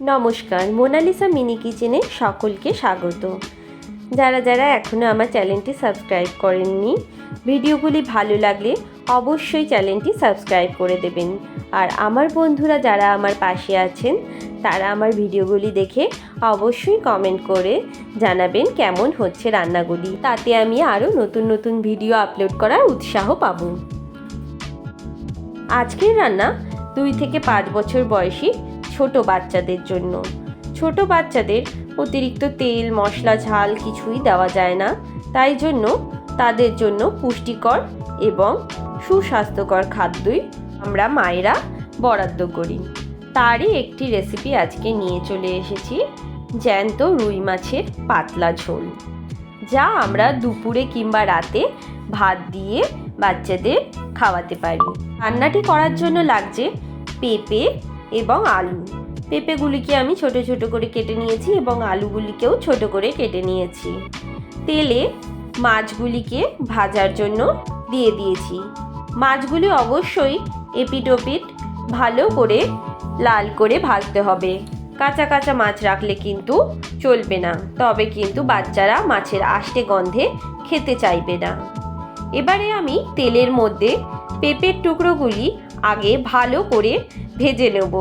নমস্কার, Mona Lisa mini কিচেনে সকলকে স্বাগত। যারা যারা এখনও আমার চ্যানেলটি সাবস্ক্রাইব করেননি, ভিডিওগুলি ভালো লাগলে অবশ্যই চ্যানেলটি সাবস্ক্রাইব করে দেবেন। আর আমার বন্ধুরা যারা আমার পাশে আছেন তারা আমার ভিডিওগুলি দেখে অবশ্যই কমেন্ট করে জানাবেন কেমন হচ্ছে রান্নাগুলি, তাতে আমি আরও নতুন নতুন ভিডিও আপলোড করার উৎসাহ পাব। আজকের রান্না 2 থেকে 5 বছর বয়সী ছোট বাচ্চাদের জন্য। ছোট বাচ্চাদের অতিরিক্ত তেল মশলা ঝাল কিছুই দেওয়া যায় না, তাই জন্য তাদের জন্য পুষ্টিকর এবং সুস্বাস্থ্যকর খাদ্যই আমরা মায়েরা বরাদ্দ করি। তারই একটি রেসিপি আজকে নিয়ে চলে এসেছি, জ্যান্ত রুই মাছের পাতলা ঝোল, যা আমরা দুপুরে কিংবা রাতে ভাত দিয়ে বাচ্চাদের খাওয়াতে পারি। রান্নাটি করার জন্য লাগছে পেঁপে এবং আলু। পেঁপেগুলিকে আমি ছোট ছোট করে কেটে নিয়েছি এবং আলুগুলিকেও ছোট করে কেটে নিয়েছি। তেলে মাছগুলিকে ভাজার জন্য দিয়ে দিয়েছি। মাছগুলি অবশ্যই এপিট ওপিট ভালো করে লাল করে ভাজতে হবে। কাঁচা কাঁচা মাছ রাখলে কিন্তু চলবে না, তবে কিন্তু বাচ্চারা মাছের আষ্টে গন্ধে খেতে চাইবে না। এবারে আমি তেলের মধ্যে পেঁপের টুকরোগুলি আগে ভালো করে ভেজে নেব,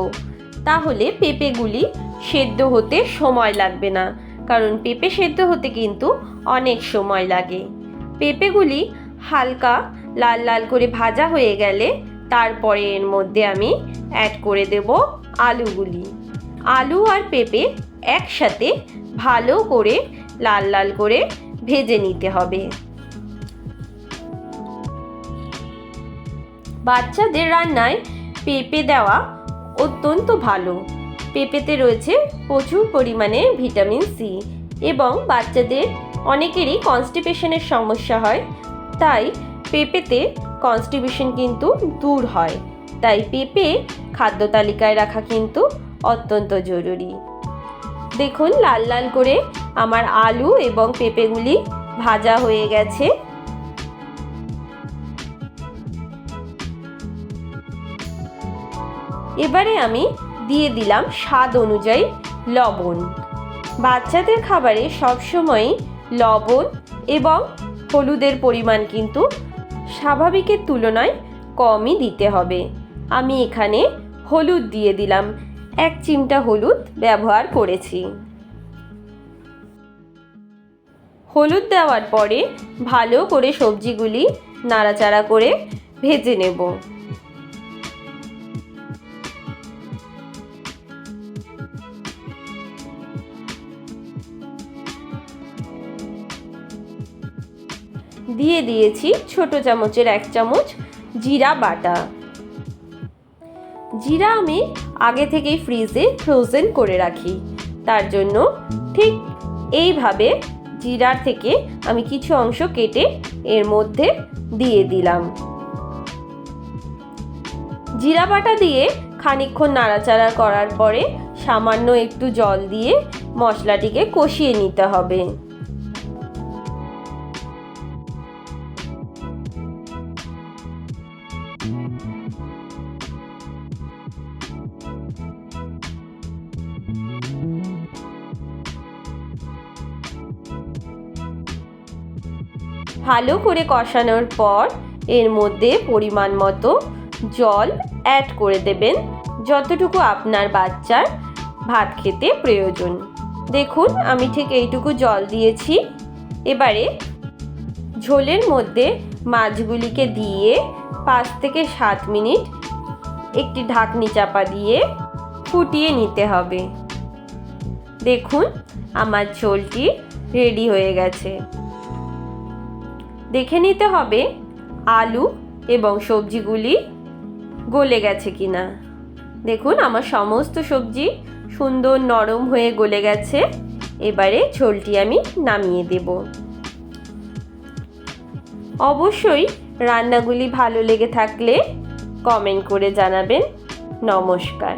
তাহলে পেঁপেগুলি সেদ্ধ হতে সময় লাগবে না, কারণ পেঁপে সেদ্ধ হতে কিন্তু অনেক সময় লাগে। পেঁপেগুলি হালকা লাল লাল করে ভাজা হয়ে গেলে তারপরে এর মধ্যে আমি অ্যাড করে দেব আলুগুলি। আলু আর পেঁপে একসাথে ভালো করে লাল লাল করে ভেজে নিতে হবে। বাচ্চাদের রান্নায় পেঁপে দেওয়া অত্যন্ত ভালো। পেঁপেতে রয়েছে প্রচুর পরিমাণে ভিটামিন সি এবং বাচ্চাদের অনেকেরই কনস্টিপেশনের সমস্যা হয়, তাই পেঁপেতে কনস্টিপেশন কিন্তু দূর হয়। তাই পেঁপে খাদ্য তালিকায় রাখা কিন্তু অত্যন্ত জরুরি। দেখুন লাল লাল করে আমার আলু এবং পেঁপেগুলি ভাজা হয়ে গেছে। এবারে আমি দিয়ে দিলাম স্বাদ অনুযায়ী লবণ। বাচ্চাদের খাবারে সবসময় লবণ এবং হলুদের পরিমাণ কিন্তু স্বাভাবিকের তুলনায় কমই দিতে হবে। আমি এখানে হলুদ দিয়ে দিলাম, 1 চিমটা হলুদ ব্যবহার করেছি। হলুদ দেওয়ার পরে ভালো করে সবজিগুলি নাড়াচাড়া করে ভেজে নেব। দিয়ে দিয়েছি ছোট চামচের 1 চামচ জিরা বাটা। জিরা আমি আগে থেকেই ফ্রিজে ফ্রোজেন করে রাখি, তার জন্য ঠিক এইভাবে জিরার থেকে আমি কিছু অংশ কেটে এর মধ্যে দিয়ে দিলাম। জিরা বাটা দিয়ে খানিকক্ষণ নাড়াচাড়া করার পরে সামান্য একটু জল দিয়ে মশলাটিকে কষিয়ে নিতে হবে। ভালো করে কষানোর পর এর মধ্যে পরিমাণ মতো জল অ্যাড করে দেবেন, যতটুকু আপনার বাচ্চার ভাত খেতে প্রয়োজন। দেখুন আমি ঠিক এইটুকু জল দিয়েছি। এবারে ঝোলের মধ্যে মাছগুলিকে দিয়ে 5 থেকে 7 মিনিট একটি ঢাকনি চাপা দিয়ে ফুটিয়ে নিতে হবে। দেখুন আমার ঝোলটি রেডি হয়ে গেছে। দেখে নিতে হবে আলু এবং সবজিগুলি গলে গেছে কিনা। দেখুন আমার সমস্ত সবজি সুন্দর নরম হয়ে গলে গেছে। এবারে ঝোলটি আমি নামিয়ে দেব। অবশ্যই রান্নাগুলি ভালো লেগে থাকলে কমেন্ট করে জানাবেন। নমস্কার।